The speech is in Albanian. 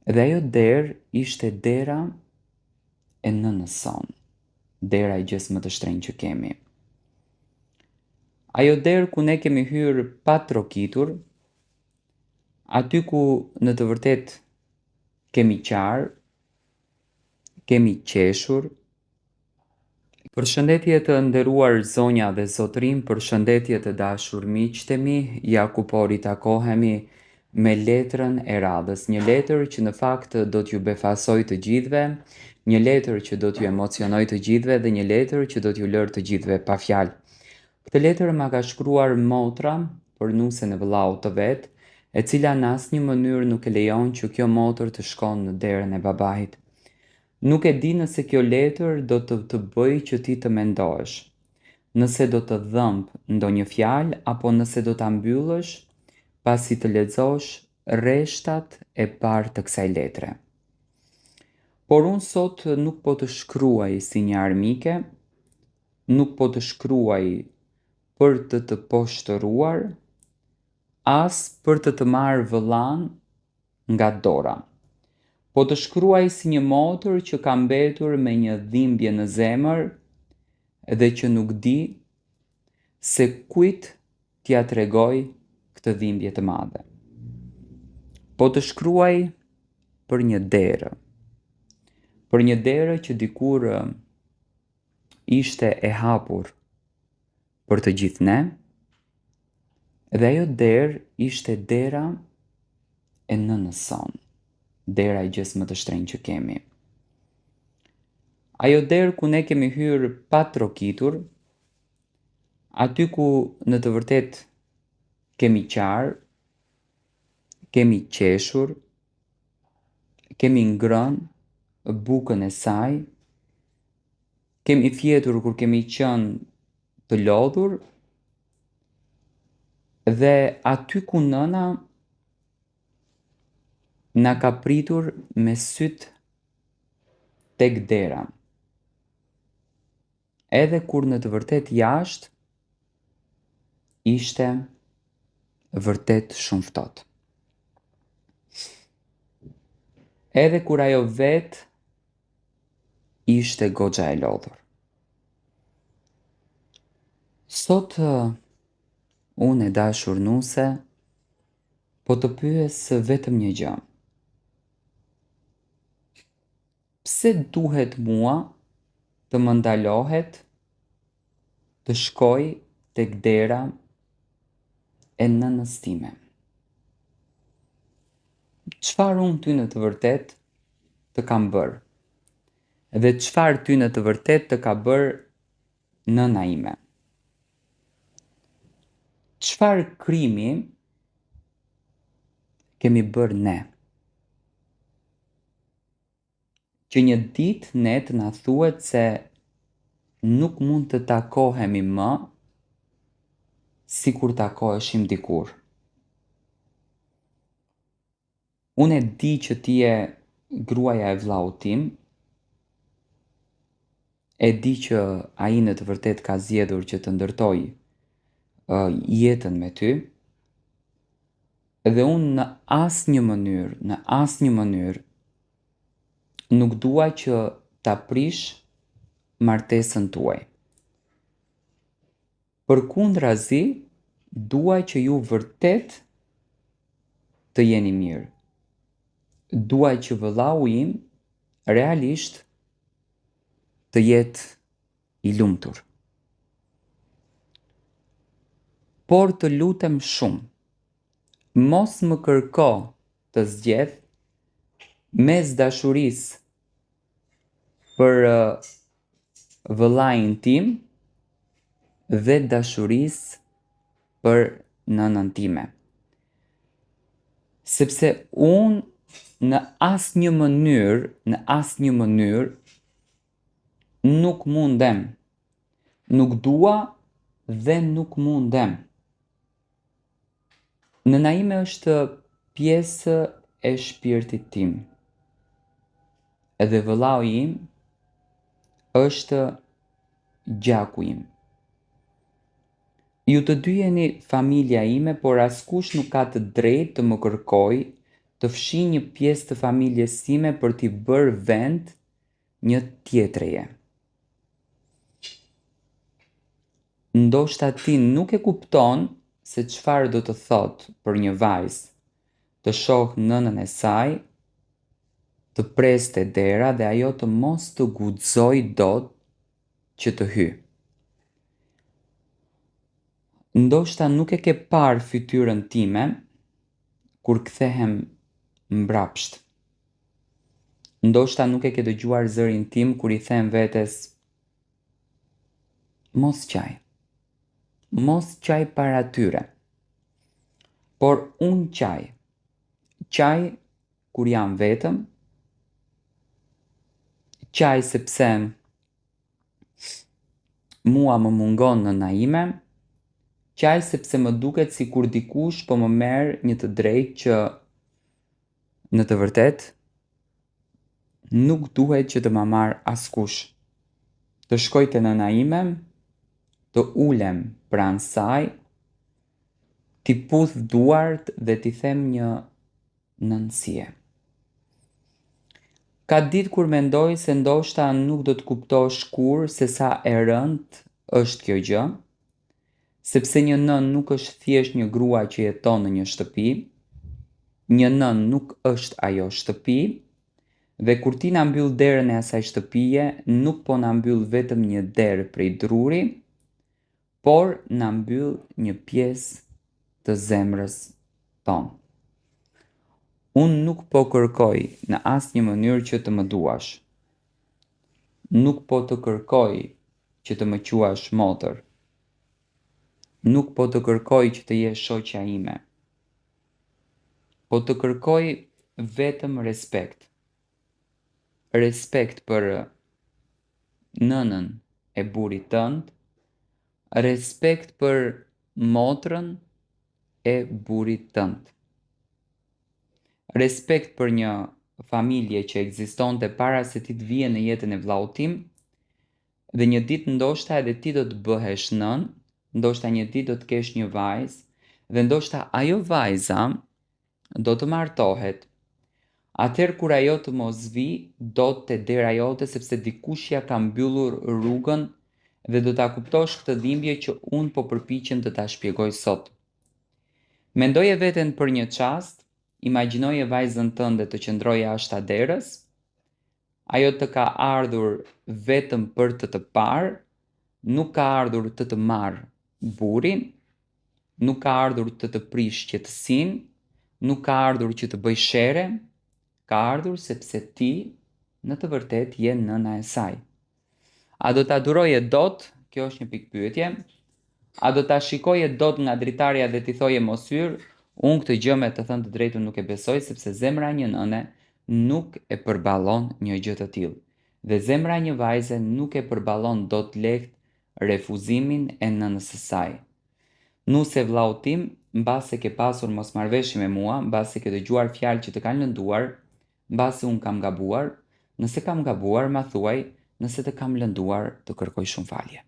Dhe ajo derë ishte dera e nënës son, dera e gjës më të shtrenjtë që kemi. Ajo derë ku ne kemi hyrë pa trokitur, aty ku në të vërtet kemi qarë, kemi qeshur. Përshëndetje të nderuar zonja dhe zotrin, përshëndetje të dashur miqtë mi, ja ku po ritakohemi me letrën e radhës, një letër që në fakt do t'ju befasoj të gjithve, një letër që do t'ju emocionoj të gjithve dhe një letër që do t'ju lërë të gjithve pa fjalë. Këtë letër ma ka shkruar motra për nusen e vëllaut të vet, e cila në asnjë mënyrë nuk e lejon që kjo motër të shkon në derën e babait. Nuk e di nëse kjo letër do të bëj që ti të mendosh, nëse do të dhëmb ndonjë fjalë apo nëse do ta mbyllësh pasi të lexosh rreshtat e parë të kësaj letre. Por unë sot nuk po të shkruaj si një armike, nuk po të shkruaj për të poshtëruar, as për të marrë vëllan nga dora. Po të shkruaj si një motër që ka mbetur me një dhimbje në zemër dhe që nuk di se kujt t'ja tregoj këtë dhimbje të madhe. Po të shkruaj për një derë që dikur ishte e hapur për të gjithë ne, dhe ajo derë ishte dera e nënës son, dera e gjës më të shtrenjtë që kemi. Ajo derë ku ne kemi hyrë pa trokitur, aty ku në të vërtet kemi qarë, kemi qeshur, kemi ngrënë bukën e saj, kemi fjetur kur kemi qenë të lodhur, dhe aty ku nëna na ka pritur me syt tek dera. Edhe kur në të vërtet jashtë ishte vërtet shumë ftohtë. Edhe kur ajo vet ishte goxha e lodhur. Sot unë e dashur nuse po të pyes vetëm një gjë. Pse duhet mua të më ndalohet të shkoj tek dera e nënës time? Çfarë unë ty në të vërtet të kam bërë? Dhe çfarë ty në të vërtet të ka bërë nëna ime? Çfarë krimi kemi bërë ne? Që një ditë ne të na thuhet se nuk mund të takohemi më si kur takoheshim dikur. Unë e di që ti je gruaja e vllaut tim, e di që ai në të vërtet ka zgjedhur që të ndërtoj jetën me ty, dhe unë në asnjë mënyrë nuk dua që ta prish martesën tuaj. Përkundrazi, dua që ju vërtet të jeni mirë. Dua që vëllau im realisht të jetë i lumtur. Por të lutem shumë, mos më kërko të zgjedh mes dashurisë për vëllain tim dhe dashurisë për nënën time. Sepse unë në asnjë mënyrë nuk mundem, nuk dua dhe nuk mundem. Nëna ime është pjesë e shpirtit tim. Edhe vëllau im është gjaku im. Ju të dy jeni familja ime, por askush nuk ka të drejtë të më kërkoj të fshi një pjesë të familjes time për t'i bërë vend një tjetreje. Ndoshta ti nuk e kupton se çfarë do të thotë për një vajzë të shohë nënën e saj të preste dera dhe ajo të mos të guxoj dot që të hyj. Ndoshta nuk e ke parë fytyrën time kur kthehem mbrapsht. Ndoshta nuk e ke dëgjuar zërin tim kur i them vetes mos qaj. Mos qaj para tyre. Por unë qaj. Qaj kur jam vetëm. Qaj sepse mua më mungon nëna ime. Qaj sepse më duket si kur dikush po më merr një të drejtë që në të vërtet nuk duhet që të ma marr askush. Të shkoj te nëna ime, të ulem pranë saj, t'i puth duart dhe t'i them një nënsie. Ka ditë kur mendoj se ndoshta nuk do të kuptosh kur se sa e rëndë është kjo gjë, sepse një nën nuk është thjesht një grua që jeton në një shtëpi, një nën nuk është ajo shtëpi, dhe kur ti na mbyll derën e asaj shtëpie, nuk po na mbyll vetëm një derë prej druri, por na mbyll një pjesë të zemrës tonë. Unë nuk po kërkoj në asnjë mënyrë që të më duash. Nuk po të kërkoj që të më quash motër. Nuk po të kërkoj që të jesh shoqja ime. Po të kërkoj vetëm respekt. Respekt për nënën e burrit tënd, respekt për motrën e burrit tënd. Respekt për një familje që ekzistonte para se ti të vije në jetën e vllaut tim, dhe një ditë ndoshta edhe ti do të bëhesh nën, ndoshta një ditë do të kesh një vajzë, dhe ndoshta ajo vajza do të martohet. Atëherë kur ajo të mos vi, do të dera jote sepse dikush ja ka mbyllur rrugën dhe do ta kuptosh këtë dhimbje që unë po përpiqem të ta shpjegoj sot. Mendoje veten për një çast, imagjinoje vajzën tënde të qëndroj jashtë derës, ajo të ka ardhur vetëm për të parë, nuk ka ardhur të të marrë burrin, nuk ka ardhur të të prish qetësinë, nuk ka ardhur që të bëj shere, ka ardhur sepse ti në të vërtet je nëna e saj. A do ta duroje dot? Kjo është një pikë pyetje. A do ta shikoje dot nga dritarja dhe t'i thoje mos hyr? Unë këtë gjë me të thënë të drejtën nuk e besoj sepse zemra e një nëne nuk e përballon një gjë të tillë. Dhe zemra e një vajze nuk e përballon dot lehtë refuzimin e nënës së saj. Nuse vllau tim, mbase ke pasur mosmarrveshje me mua, mbase ke dëgjuar fjalë që të kanë lënduar, mbase unë kam gabuar, nëse kam gabuar ma thuaj, nëse të kam lënduar të kërkoj shumë falje.